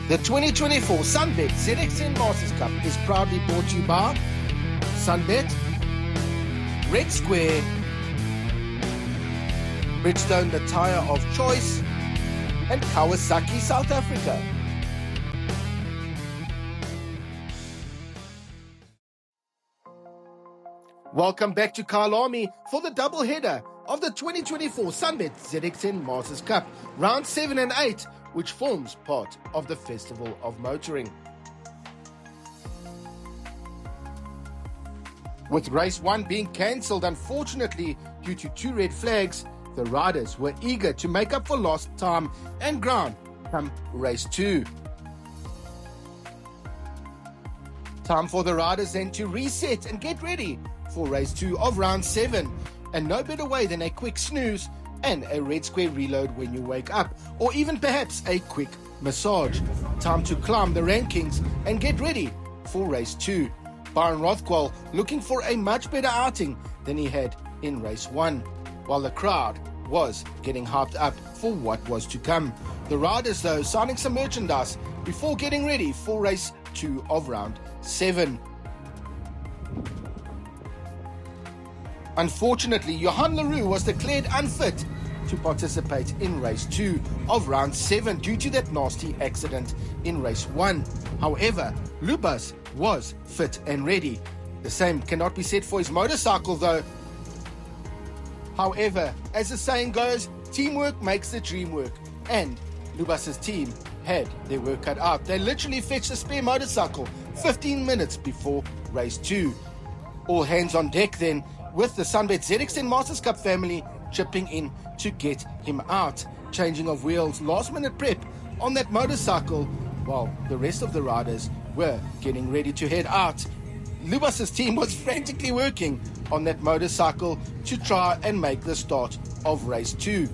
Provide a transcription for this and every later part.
The 2024 SunBet ZX10 Masters Cup is proudly brought to you by SunBet, Red Square, Bridgestone, the tyre of choice, and Kawasaki South Africa. Welcome back to Kyalami for the double header of the 2024 SunBet ZX10 Masters Cup, round 7 and 8, which forms part of the Festival of Motoring. With race 1 being cancelled, unfortunately, due to 2 red flags, the riders were eager to make up for lost time and ground come race 2. Time for the riders then to reset and get ready for race 2 of round 7. And no better way than a quick snooze and a red square reload when you wake up, or even perhaps a quick massage. Time to climb the rankings and get ready for race 2. Byron Rothwell looking for a much better outing than he had in race 1, while the crowd was getting hyped up for what was to come. The riders though signing some merchandise before getting ready for race 2 of round 7. Unfortunately, Johan Leroux was declared unfit to participate in race 2 of round 7 due to that nasty accident in race 1. However, Lubas was fit and ready. The same cannot be said for his motorcycle though. However, as the saying goes, teamwork makes the dream work, and Lubas's team had their work cut out. They literally fetched a spare motorcycle 15 minutes before race 2. All hands on deck then, with the SunBet ZX10 Masters Cup family chipping in to get him out. Changing of wheels, last minute prep on that motorcycle, while the rest of the riders were getting ready to head out. Lubas's team was frantically working on that motorcycle to try and make the start of race 2.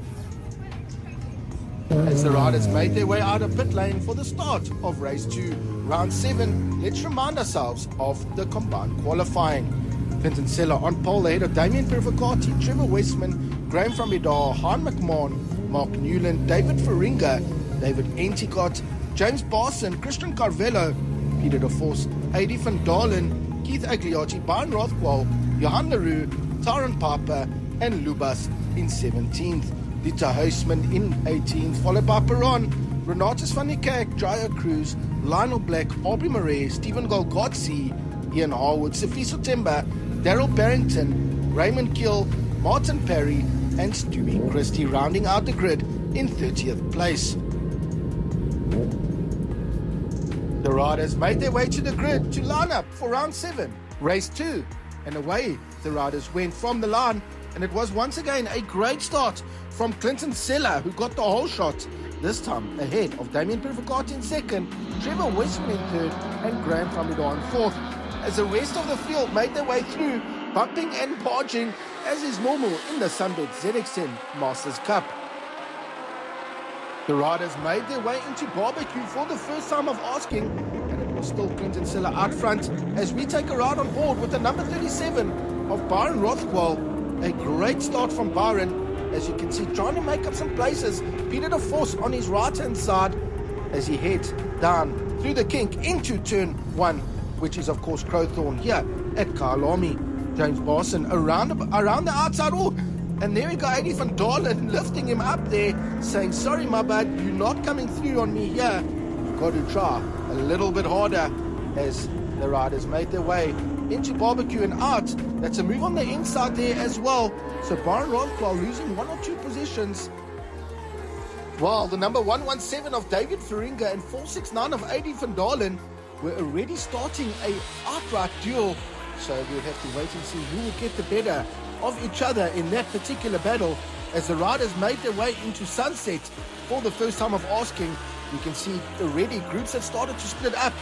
As the riders made their way out of pit lane for the start of race 2, round 7, let's remind ourselves of the combined qualifying. Clinton Sella on pole ahead of Damien Pervocati, Trevor Westman, Graham from Idar, Han McMahon, Mark Newland, David Faringa, David Enticott, James Barson, Christian Carvello, Peter de Vos, Adi van Dalen, Keith Agliotti, Byron Rothwell, Johan Leroux, Tyron Piper, and Lubas in 17th. Dieter Huisman in 18th, followed by Perron, Renatus van der Kerk, Jair Cruz, Lionel Black, Aubrey Murray, Stephen Golgotzi, Ian Harwood, Sifiso Temba, Daryl Barrington, Raymond Gill, Martin Perry, and Stewie Christie rounding out the grid in 30th place. The riders made their way to the grid to line up for round 7, race 2, and away the riders went from the line, and it was once again a great start from Clinton Sella, who got the whole shot, this time ahead of Damien Pervocati in 2nd, Trevor Westman in 3rd, and Graham from Idar in 4th. As the rest of the field made their way through, bumping and barging as is normal in the SunBet ZX10 Masters Cup. The riders made their way into barbecue for the first time of asking, and it was still Clinton Sella out front as we take a ride on board with the number 37 of Byron Rothwell. A great start from Byron, as you can see, trying to make up some places. Peter de Vos on his right-hand side as he heads down through the kink into turn 1, which is of course Crowthorne here at Kyalami. James Barson around the outside. Oh, and there we go, Adi van Dalen lifting him up there, saying, sorry my bud, you're not coming through on me here. You've got to try a little bit harder, as the riders made their way into barbecue and out. That's a move on the inside there as well. So Byron Rothwell losing 1 or 2 positions, while the number 117 of David Faringa and 469 of Adi van Dalen were already starting a outright duel. So we'll have to wait and see who will get the better of each other in that particular battle. As the riders made their way into sunset for the first time of asking, you can see already groups had started to split up.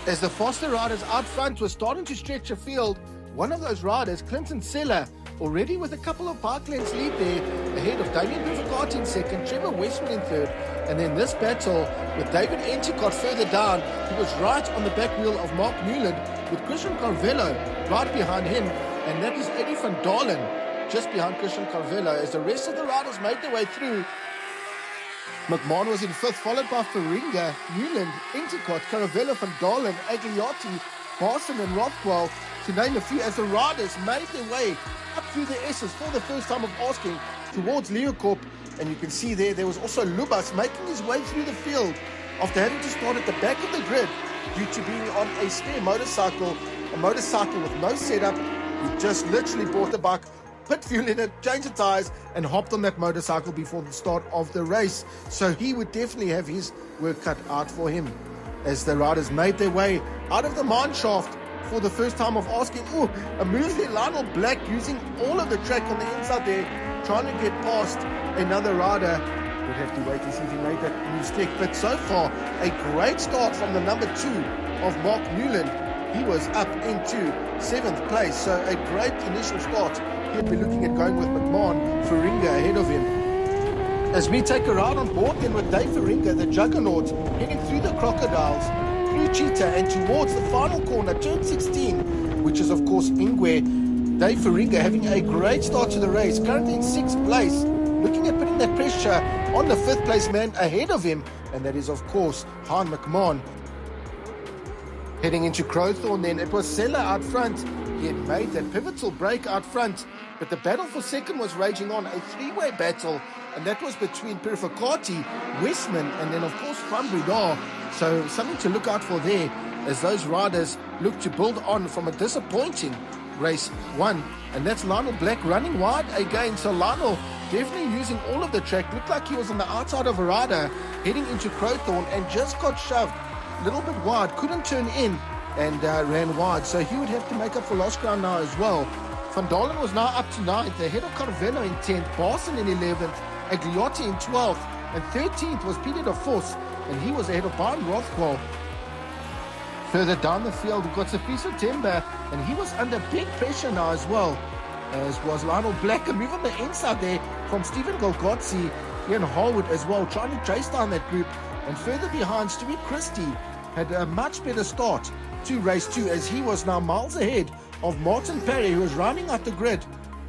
As the faster riders out front were starting to stretch the field, one of those riders, Clinton Sella, already with a couple of bike lengths lead there, ahead of Damien Pervocati in 2nd, Trevor Westman in 3rd, and then this battle with David Enticott further down. He was right on the back wheel of Mark Newland, with Christian Carvello right behind him, and that is Adi van Dalen just behind Christian Carvello, as the rest of the riders made their way through. McMahon was in fifth, followed by Faringa, Newland, Intercott, Caravello, Van Dalen, Agliotti, Barson and Rothwell, to name a few, as the riders made their way up through the S's for the first time of asking towards Leeuwcorp. And you can see there was also Lubas making his way through the field after having to start at the back of the grid due to being on a spare motorcycle, a motorcycle with no setup. He just literally bought the bike, put fuel in it, changed the tires, and hopped on that motorcycle before the start of the race. So he would definitely have his work cut out for him as the riders made their way out of the mine shaft for the first time of asking. Oh, a move there, Lionel Black using all of the track on the inside there, trying to get past another rider. We'd have to wait to see if he made that mistake. But so far, a great start from the number 2 of Mark Newland. He was up into 7th place, so a great initial start. He'll be looking at going with McMahon, Faringa ahead of him. As we take a ride on board then with Dave Faringa, the Juggernaut, heading through the Crocodiles, through Cheetah and towards the final corner, turn 16, which is of course Ingwe. Dave Faringa having a great start to the race, currently in 6th place, looking at putting that pressure on the 5th place man ahead of him, and that is of course Han McMahon. Heading into Crowthorne then, it was Sella out front. He had made that pivotal break out front, but the battle for second was raging on, a 3-way battle, and that was between Purificati, Westman, and then of course Van Breda. So something to look out for there as those riders look to build on from a disappointing race 1. And that's Lionel Black running wide again. So Lionel definitely using all of the track. Looked like he was on the outside of a rider heading into Crowthorne and just got shoved a little bit wide, couldn't turn in and ran wide. So he would have to make up for lost ground now as well. Van Dalen was now up to 9th, ahead of Carvello in 10th, Barson in 11th, Agliotti in 12th, and 13th was Peter de Vos, and he was ahead of Byron Rothwell. Further down the field, we've got Sifiso Temba, and he was under big pressure now as well, as was Lionel Black. A move on the inside there from Stephen Golgotzi, Ian Harwood as well, trying to chase down that group. And further behind, Stewie Christie had a much better start to race 2, as he was now miles ahead of Martin Perry, who was rounding out the grid.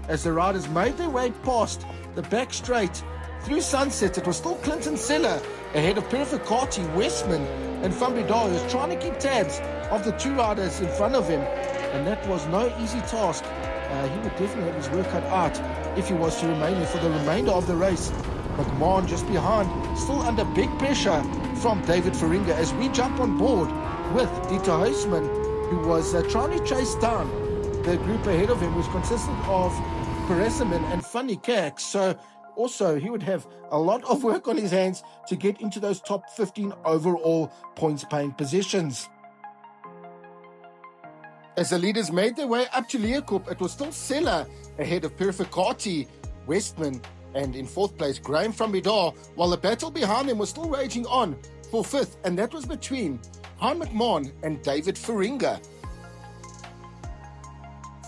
As the riders made their way past the back straight through Sunset, it was still Clinton Seller ahead of Purificati, Westman, and Van Breda, who was trying to keep tabs of the 2 riders in front of him, and that was no easy task. He would definitely have his work cut out if he was to remain here for the remainder of the race. McMahon just behind, still under big pressure from David Faringa, as we jump on board with Dieter Huisman, who was trying to chase down the group ahead of him, which consisted of Peresaman and Funny Kak. So also he would have a lot of work on his hands to get into those top 15 overall points paying positions. As the leaders made their way up to Leeuwcorp, it was still Sella ahead of Purificati, Westman, and in 4th place Graham from Bidar, while the battle behind them was still raging on for 5th, and that was between Han McMahon and David Faringa.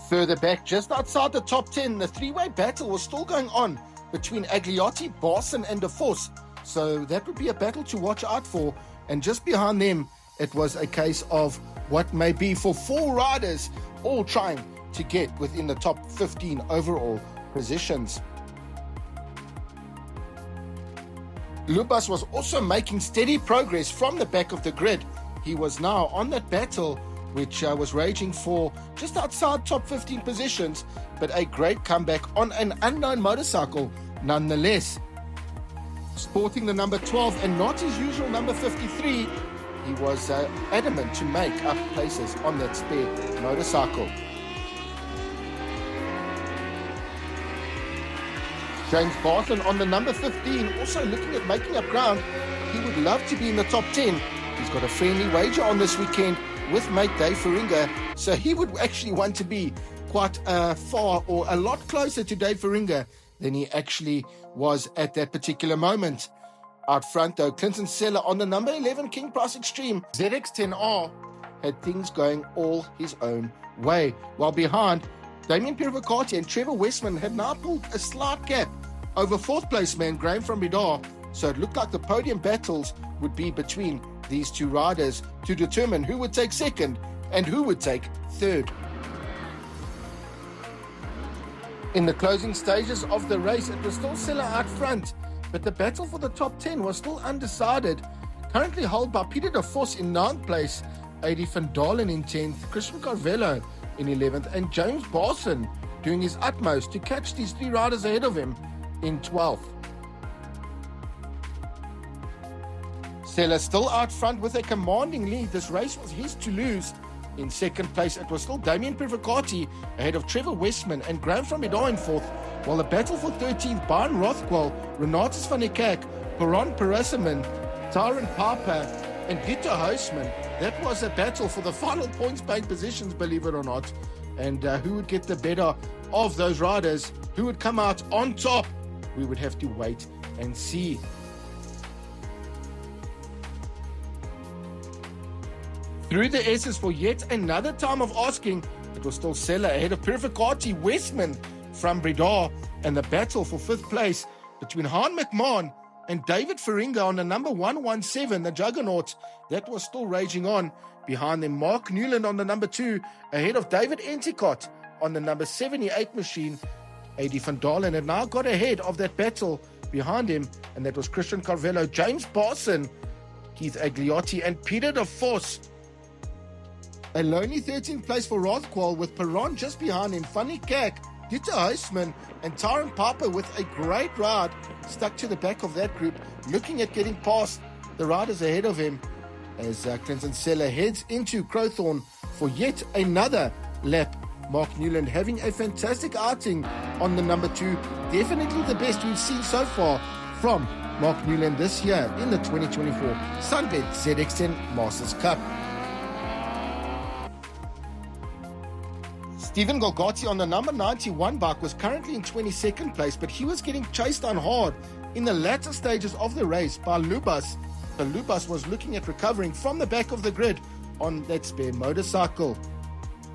Further back, just outside the top 10, the 3-way battle was still going on between Agliotti, Barson, and De Vos. So that would be a battle to watch out for. And just behind them, it was a case of what may be for 4 riders, all trying to get within the top 15 overall positions. Lubas was also making steady progress from the back of the grid. He was now on that battle, which was raging for just outside top 15 positions, but a great comeback on an unknown motorcycle nonetheless. Sporting the number 12 and not his usual number 53, he was adamant to make up places on that spare motorcycle. James Barton on the number 15, also looking at making up ground. He would love to be in the top 10. He's got a friendly wager on this weekend with mate Dave Faringa, so he would actually want to be quite far or a lot closer to Dave Faringa than he actually was at that particular moment. Out front though, Clinton Seller on the number 11 King Price Extreme ZX10R had things going all his own way, while behind Damien Purificati and Trevor Westman had now pulled a slight gap over 4th place man Graham from Bidar, so it looked like the podium battles would be between these 2 riders to determine who would take 2nd and who would take 3rd. In the closing stages of the race, it was still Seller out front, but the battle for the top 10 was still undecided. Currently held by Peter de Vos in 9th place, Adi van Dalen in 10th, Christian Carvello in 11th, and James Barson doing his utmost to catch these 3 riders ahead of him in 12th. Sella still out front with a commanding lead. This race was his to lose. In 2nd place, it was still Damien Privacati ahead of Trevor Westman and Graham van Medaar in 4th, while the battle for 13th, Byron Rothquell, Renatus van der Kerk, Perron Perisseman, Tyrant Piper, and Dieter Huisman. That was a battle for the final points bank positions, believe it or not. And who would get the better of those riders? Who would come out on top? We would have to wait and see. Through the S's for yet another time of asking, it was still Sella ahead of Purificati, Westman from Breda, and the battle for 5th place between Han McMahon and David Feringa on the number 117, the Juggernaut, that was still raging on. Behind them, Mark Newland on the number 2, ahead of David Enticott on the number 78 machine. Adi van Dalen had now got ahead of that battle behind him, and that was Christian Carvello, James Barson, Keith Agliotti, and Peter de Vos. A lonely 13th place for Rothquell with Perron just behind him, Fanny Kerk, Dieter Huisman, and Tyrant Piper with a great ride stuck to the back of that group, looking at getting past the riders ahead of him as Clinton Sella heads into Crowthorne for yet another lap. Mark Newland having a fantastic outing on the number 2, definitely the best we've seen so far from Mark Newland this year in the 2024 SunBet ZX10 Masters Cup. Stephen Golgotti on the number 91 bike was currently in 22nd place, but he was getting chased on hard in the latter stages of the race by Lubas. So Lubas was looking at recovering from the back of the grid on that spare motorcycle,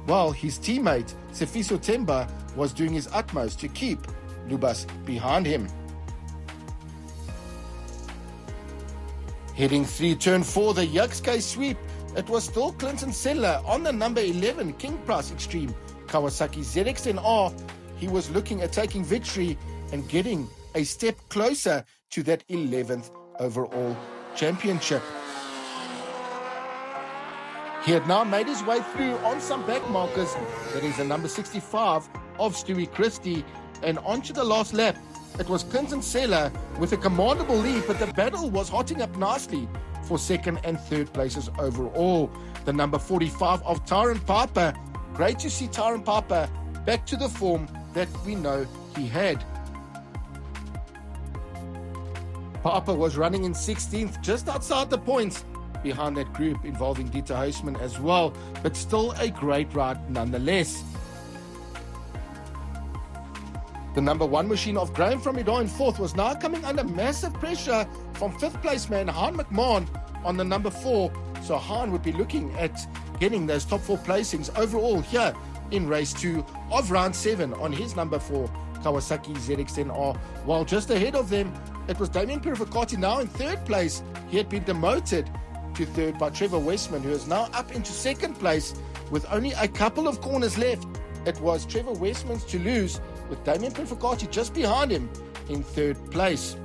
while his teammate Sefiso Temba was doing his utmost to keep Lubas behind him. Heading through turn 4, the Yuxkay sweep, it was still Clinton Sella on the number 11 King Price Extreme Kawasaki ZX10R. He was looking at taking victory and getting a step closer to that 11th overall championship. He had now made his way through on some back markers. That is the number 65 of Stewie Christie, and onto the last lap. It was Clinton Sella with a commandable lead, but the battle was hotting up nicely for 2nd and 3rd places overall. The number 45 of Tyrant Piper. Great to see Tyrant Piper back to the form that we know he had. Piper was running in 16th, just outside the points, behind that group involving Dieter Huisman as well, but still a great ride nonetheless. The number 1 machine of Graham van Medaar in 4th was now coming under massive pressure from 5th place man Han McMahon on the number 4. So Han would be looking at getting those top 4 placings overall here in race 2 of round 7 on his number 4 Kawasaki ZX10R, while just ahead of them it was Damien Purificati now in 3rd place. He had been demoted to 3rd by Trevor Westman, who is now up into 2nd place with only a couple of corners left. It was Trevor Westman's to lose, with Damien Purificati just behind him in 3rd place.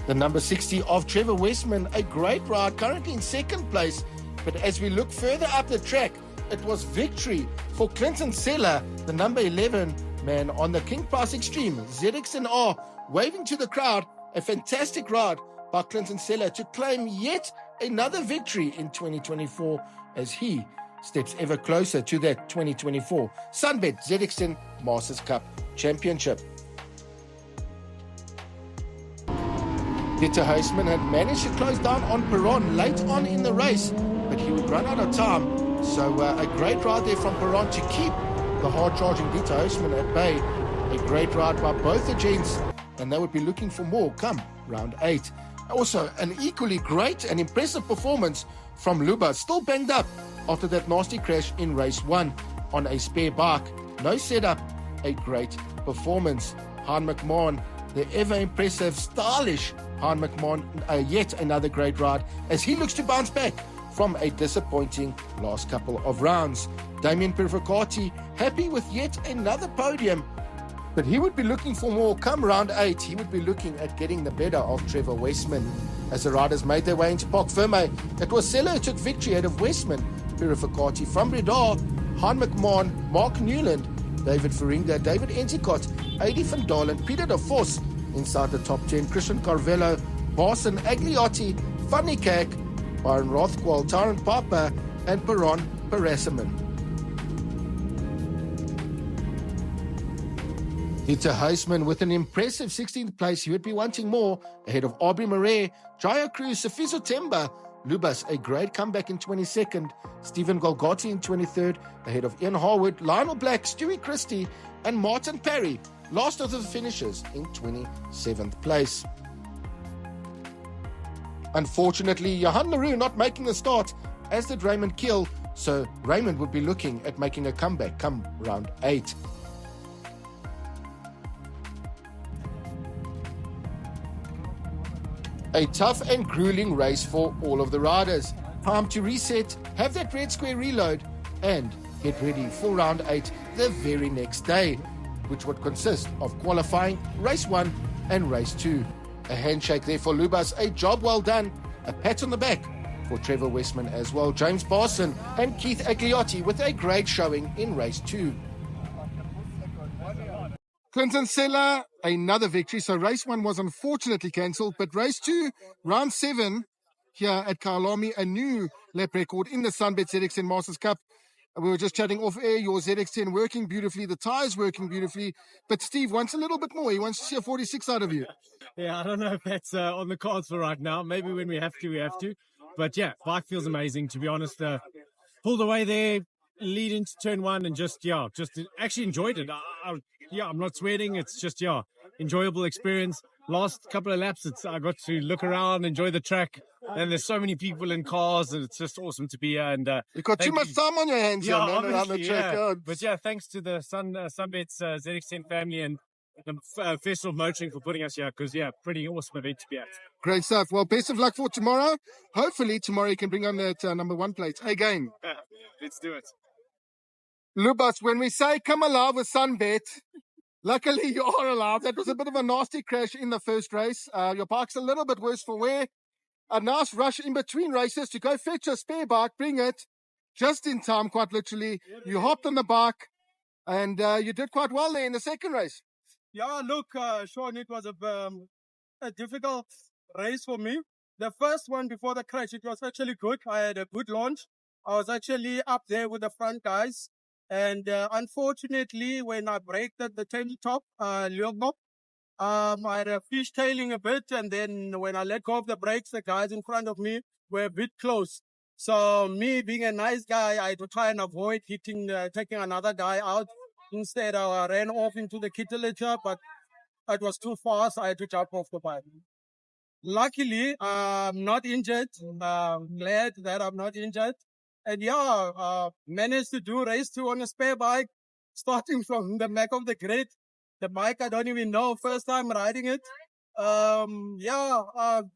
The number 60 of Trevor Westman, a great ride, currently in 2nd place. But as we look further up the track, it was victory for Clinton Sella, the number 11 man on the King Price Extreme ZX10R, waving to the crowd. A fantastic ride by Clinton Sella to claim yet another victory in 2024 as he steps ever closer to that 2024 SunBet ZX10 Masters Cup Championship. Dieter Huisman had managed to close down on Perron late on in the race, but he would run out of time. So a great ride there from Perron to keep the hard-charging Dieter Huisman at bay. A great ride by both the gents, and they would be looking for more come round 8. Also, an equally great and impressive performance from Luba, still banged up after that nasty crash in race 1 on a spare bike. No setup, a great performance. Han McMahon, the ever-impressive, stylish Han McMahon, yet another great ride as he looks to bounce back from a disappointing last couple of rounds. Damien Purificati happy with yet another podium But he would be looking for more. Come round 8, he would be looking at getting the better of Trevor Westman. As the riders made their way into Park Ferme, it was Sella who took victory ahead of Westman, Purificati from Breda, Han McMahon, Mark Newland, David Faringa, David Enticott, Adi van Dahl and Peter de Vos inside the top 10. Christian Carvello, Barson Agliotti, Fanny Kak, Byron Rothwell, Tyrant Papa and Perron Parasaman. Peter Huisman with an impressive 16th place. He would be wanting more ahead of Aubrey Murray, Jaya Cruz, Safiso Temba, Lubas, a great comeback in 22nd, Stephen Golgotti in 23rd, ahead of Ian Harwood, Lionel Black, Stewie Christie, and Martin Parry, last of the finishers in 27th place. Unfortunately, Johan Leroux not making the start, as did Raymond Kiel, so Raymond would be looking at making a comeback come round 8. A tough and grueling race for all of the riders. Time to reset, have that red square reload, and get ready for round 8 the very next day, which would consist of qualifying, race 1 and race 2. A handshake there for Lubas, a job well done, a pat on the back for Trevor Westman as well, James Barson and Keith Agliotti with a great showing in race 2. Clinton Sella, another victory. So race 1 was unfortunately cancelled, but race 2, round 7 here at Kyalami, a new lap record in the SunBet ZX10 Masters Cup. We were just chatting off air, your ZX10 working beautifully, the tyres working beautifully, but Steve wants a little bit more. He wants to see a 46 out of you. Yeah, I don't know if that's on the cards for right now. Maybe when we have to, we have to. But yeah, bike feels amazing, to be honest. Pulled away there, lead into turn 1 and just actually enjoyed it. I'm not sweating. It's just, enjoyable experience. Last couple of laps, I got to look around, enjoy the track. And there's so many people in cars, and it's just awesome to be here. And you've got too much time on your hands, man, around the track. Yeah. But yeah, thanks to the SunBet ZX10 family and the Festival of Motoring for putting us here, because pretty awesome event to be at. Great stuff. Well, best of luck for tomorrow. Hopefully tomorrow you can bring on that number 1 plate again. Let's do it. Lubas, when we say come alive with SunBet, luckily you are alive. That was a bit of a nasty crash in the first race. Your bike's a little bit worse for wear. A nice rush in between races to go fetch a spare bike, bring it just in time, quite literally. You hopped on the bike and you did quite well there in the second race. Yeah, look, Sean, it was a difficult race for me. The first one before the crash, it was actually good. I had a good launch. I was actually up there with the front guys. And unfortunately, when I braked at the tabletop, I had a fishtailing a bit. And then when I let go of the brakes, the guys in front of me were a bit close. So me being a nice guy, I had to try and avoid taking another guy out. Instead, I ran off into the kittelature, but it was too fast. I had to jump off the bike. Luckily, I'm not injured. Glad that I'm not injured. And managed to do race 2 on a spare bike, starting from the back of the grid. The bike I don't even know, first time riding it.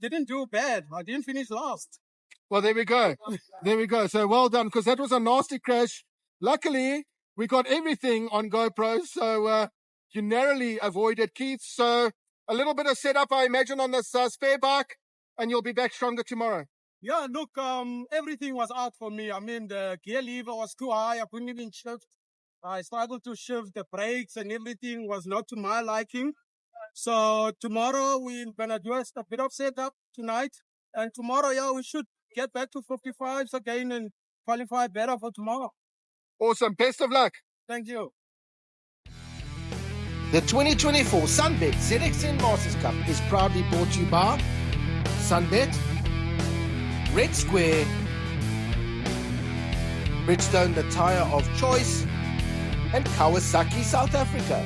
Didn't do bad. I didn't finish last. Well, there we go. There we go. So well done, because that was a nasty crash. Luckily, we got everything on GoPro, so you narrowly avoided Keith. So a little bit of setup, I imagine, on this spare bike, and you'll be back stronger tomorrow. Yeah, look, everything was out for me. I mean, the gear lever was too high. I couldn't even shift. I struggled to shift. The brakes and everything was not to my liking. So tomorrow we're going to do a bit of setup tonight. And tomorrow, we should get back to 55s again and qualify better for tomorrow. Awesome. Best of luck. Thank you. The 2024 SunBet ZX10 Masters Cup is proudly brought to you by SunBet, Red Square, Bridgestone, the tyre of choice, and Kawasaki South Africa.